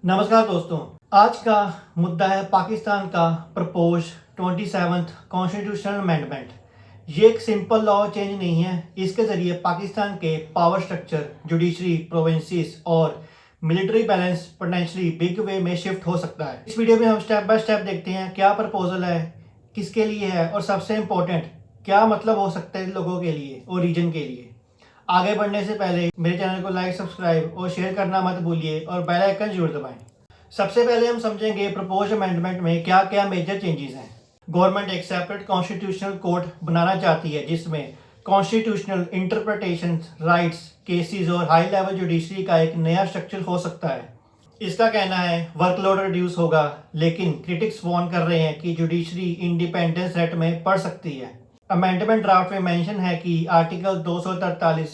नमस्कार दोस्तों, आज का मुद्दा है पाकिस्तान का प्रपोज 27th कॉन्स्टिट्यूशनल अमेंडमेंट। ये एक सिंपल लॉ चेंज नहीं है। इसके ज़रिए पाकिस्तान के पावर स्ट्रक्चर, जुडिशरी, प्रोविंसेस और military balance potentially big way में शिफ्ट हो सकता है। इस वीडियो में हम स्टेप बाय स्टेप देखते हैं क्या प्रपोजल है, किसके लिए है और सबसे इम्पोर्टेंट क्या मतलब हो सकता है लोगों के लिए और रीजन के लिए। आगे बढ़ने से पहले मेरे चैनल को लाइक, सब्सक्राइब और शेयर करना मत भूलिए और बेल आइकन जरूर दबाएं। सबसे पहले हम समझेंगे प्रपोज अमेंडमेंट में क्या क्या मेजर चेंजेस हैं। गवर्नमेंट एक सेपरेट कॉन्स्टिट्यूशनल कोड बनाना चाहती है जिसमें कॉन्स्टिट्यूशनल इंटरप्रिटेशन, राइट्स, केसेस और हाई लेवल जुडिशरी का एक नया स्ट्रक्चर हो सकता है। इसका कहना है वर्कलोड रिड्यूस होगा, लेकिन क्रिटिक्स वार्न कर रहे हैं कि जुडिशरी इंडिपेंडेंस थ्रेट में पड़ सकती है। अमेंडमेंट ड्राफ्ट में मेंशन है कि आर्टिकल 243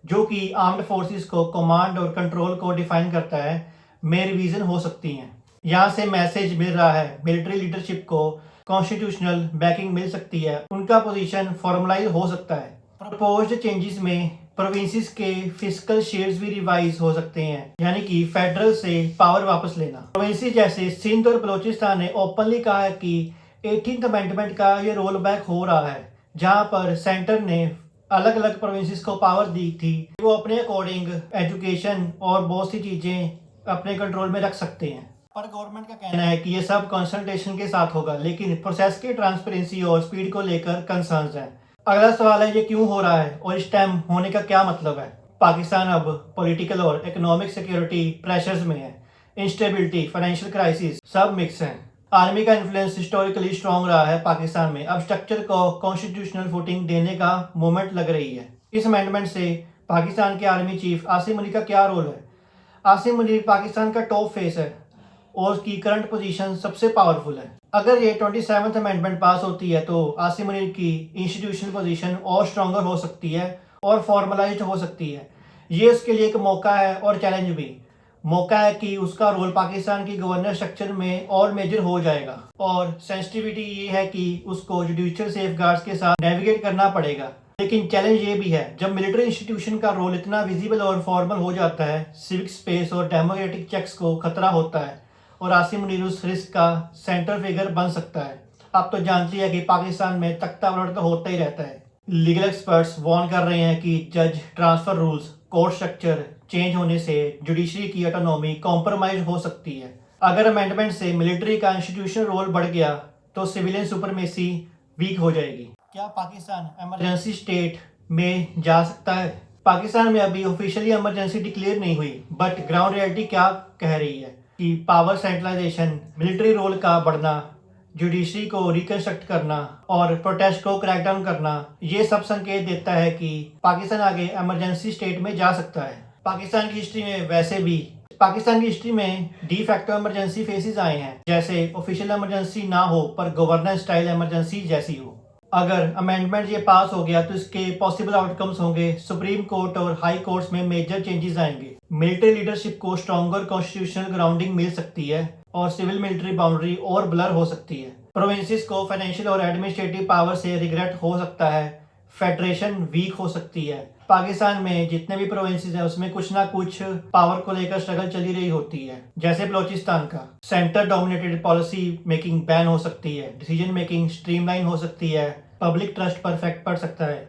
जो कि आर्म्ड फोर्सेस को कमांड और कंट्रोल को डिफाइन करता है में रिवीजन हो सकती हैं। यहाँ से मैसेज मिल रहा है मिलिट्री लीडरशिप को कॉन्स्टिट्यूशनल बैकिंग मिल सकती है, उनका पोजीशन फॉर्मलाइज हो सकता है। प्रपोज्ड चेंजेस में प्रोविंसेस के फिस्कल शेयर्स भी रिवाइज हो सकते हैं, यानी कि फेडरल से पावर वापस लेना। प्रोविंसेस जैसे सिंध और बलोचिस्तान ने ओपनली कहा है कि 18th अमेंडमेंट का ये रोल बैक हो रहा है, जहां पर सेंटर ने अलग अलग प्रोविंसेस को पावर दी थी, वो अपने अकॉर्डिंग एजुकेशन और बहुत सी चीजें अपने कंट्रोल में रख सकते हैं। पर गवर्नमेंट का कहना है कि ये सब कंसल्टेशन के साथ होगा, लेकिन प्रोसेस की ट्रांसपेरेंसी और स्पीड को लेकर कंसर्न्स हैं। अगला सवाल है ये क्यों हो रहा है और इस टाइम होने का क्या मतलब है। पाकिस्तान अब पॉलिटिकल और इकोनॉमिक सिक्योरिटी प्रेशर्स में है। इंस्टेबिलिटी, फाइनेंशियल क्राइसिस सब मिक्स हैं। आर्मी का इन्फ्लुएंस हिस्टोरिकली स्ट्रॉन्ग रहा है पाकिस्तान में। अब स्ट्रक्चर को कॉन्स्टिट्यूशनल फुटिंग देने का मोमेंट लग रही है। इस अमेंडमेंट से पाकिस्तान के आर्मी चीफ आसिम मुनीर का क्या रोल है। आसिम मुनीर पाकिस्तान का टॉप फेस है और उसकी करंट पोजीशन सबसे पावरफुल है। अगर ये 27th अमेंडमेंट पास होती है तो आसिम मुनीर की इंस्टीट्यूशनल पोजीशन और स्ट्रॉन्गर हो सकती है और फॉर्मलाइज्ड हो सकती है। ये उसके लिए एक मौका है और चैलेंज भी। मौका है कि उसका रोल पाकिस्तान की गवर्नेंस स्ट्रक्चर में और मेजर हो जाएगा, और सेंसिटिविटी ये है कि उसको जुडिशियल सेफगार्ड्स के साथ नेविगेट करना पड़ेगा। लेकिन चैलेंज ये भी है, जब मिलिट्री इंस्टीट्यूशन का रोल इतना विजिबल और फॉर्मल हो जाता है, सिविक स्पेस और डेमोक्रेटिक चेक्स को खतरा होता है और आसिम मुनीर उस रिस्क का सेंटर फिगर बन सकता है। आप तो जानती है कि पाकिस्तान में तख्ता पलट तो होता ही रहता है। लीगल एक्सपर्ट्स वार्न कर रहे हैं कि जज transfer rules, court structure change होने से जुडिशरी की ऑटोनॉमी कॉम्प्रोमाइज हो सकती है। अगर अमेंडमेंट से मिलिट्री का इंस्टीट्यूशनल रोल बढ़ गया तो सिविलियन सुपरमेसी वीक हो जाएगी। क्या पाकिस्तान इमरजेंसी स्टेट में जा सकता है। पाकिस्तान में अभी ऑफिशियली इमरजेंसी डिक्लेयर नहीं हुई, बट ग्राउंड रियलिटी क्या कह रही है कि पावर सेंट्रलाइजेशन, मिलिट्री रोल का बढ़ना, जुडिशरी को रिकंस्ट्रक्ट करना और प्रोटेस्ट को क्रैकडाउन करना, ये सब संकेत देता है कि पाकिस्तान आगे इमरजेंसी स्टेट में जा सकता है। पाकिस्तान की हिस्ट्री में वैसे भी पाकिस्तान की हिस्ट्री में डी फैक्टो इमरजेंसी फेसेस आए हैं, जैसे ऑफिशियल इमरजेंसी ना हो पर गवर्नेंस स्टाइल इमरजेंसी जैसी हो। अगर अमेंडमेंट ये पास हो गया तो इसके पॉसिबल आउटकम्स होंगे सुप्रीम कोर्ट और हाई कोर्ट्स में मेजर चेंजेस आएंगे। मिलिट्री लीडरशिप को स्ट्रॉन्गर कॉन्स्टिट्यूशनल ग्राउंडिंग मिल सकती है और सिविल मिलिट्री बाउंड्री और ब्लर हो सकती है। प्रोविंसेस को फाइनेंशियल और एडमिनिस्ट्रेटिव पावर से रिग्रेट हो सकता है। फेडरेशन वीक हो सकती है। पाकिस्तान में जितने भी प्रोविंसेस हैं उसमें कुछ ना कुछ पावर को लेकर स्ट्रगल चली रही होती है। जैसे बलोचिस्तान का centre dominated policy making ban हो सकती है, डिसीजन मेकिंग स्ट्रीमलाइन हो सकती है, पब्लिक ट्रस्ट पर इफेक्ट पड़ सकता है।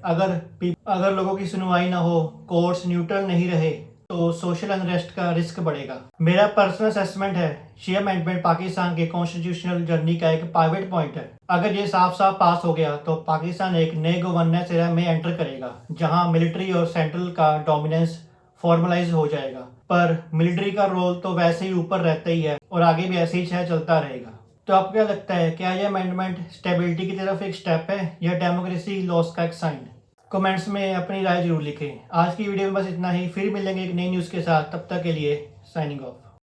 अगर लोगों की सुनवाई ना हो, कोर्ट्स न्यूट्रल नहीं रहे तो सोशल अनरेस्ट का रिस्क बढ़ेगा। मेरा पर्सनल असेसमेंट है ये अमेंडमेंट पाकिस्तान के कॉन्स्टिट्यूशनल जर्नी का एक पाइवट पॉइंट है। अगर ये साफ साफ पास हो गया तो पाकिस्तान एक नए गवर्नेंस एरा में एंटर करेगा, जहां मिलिट्री और सेंट्रल का डोमिनेंस फॉर्मलाइज हो जाएगा। पर मिलिट्री का रोल तो वैसे ही ऊपर रहता ही है और आगे भी ऐसे ही चलता रहेगा। तो आपको क्या लगता है, क्या ये अमेंडमेंट स्टेबिलिटी की तरफ एक स्टेप है या डेमोक्रेसी लॉस का एक साइन। कमेंट्स में अपनी राय जरूर लिखें। आज की वीडियो में बस इतना ही, फिर मिलेंगे एक नई न्यूज़ के साथ। तब तक के लिए साइनिंग ऑफ।